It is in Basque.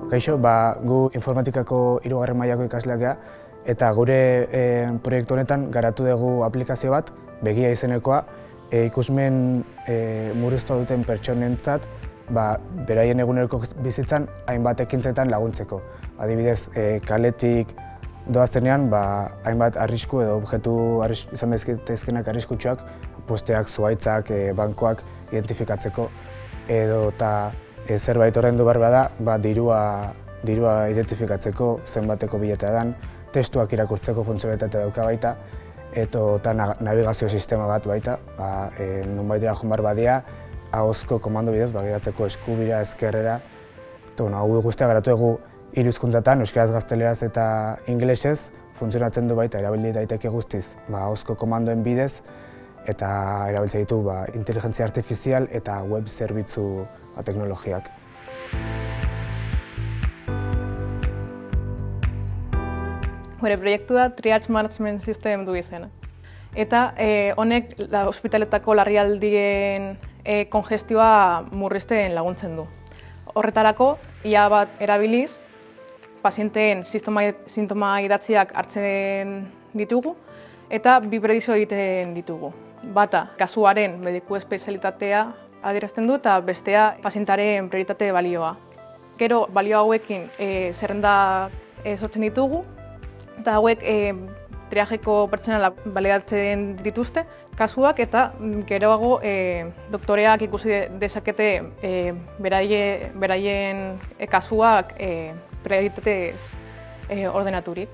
Kaixo, gu informatikako 3. mailako ikasleak gara, eta gure proiektu honetan garatu dugu aplikazio bat, Begia izenekoa, ikusmen murriztua duten pertsonentzat beraien eguneroko bizitzan hainbat ekintzetan laguntzeko. Adibidez, kaletik doaztenean hainbat arrisku edo objektu izan daitezkeenak arriskutsuak, posteak, zuhaitzak, bankoak identifikatzeko edo zerbait ordaindu behar bada, dirua identifikatzeko, zenbateko biletea dan, testuak irakurtzeko funtzionalitatea dauka baita, eta navigazio sistema bat baita, nonbaitera joan behar badia, ahozko komando bidez, geratzeko eskubira, ezkerrera. Hau guztia garatu dugu 3 hizkuntzatan, euskaraz, gazteleraz eta ingelesez, funtzionatzen du baita, erabili daiteke guztiz, ahozko komandoen bidez, eta erabiltzen ditu inteligentzia artifizial eta web zerbitzu teknologiak. Gure proiektua Triage Management System du izena. Eta honek ospitaletako larrialdien kongestioa murrizten laguntzen du. Horretarako, IA bat erabiliz, pazienteen sintoma idatziak hartzen ditugu eta bi predizio egiten ditugu. Bata, kasuaren mediku espezialitatea adierazten du eta bestea pazientaren prioritate balioa. Gero, balio hauekin zerrenda sortzen ditugu eta hauek triajeko pertsonala balidatzen dituzte kasuak eta geroago doktoreak ikusi dezakete beraien kasuak prioritatez ordenaturik.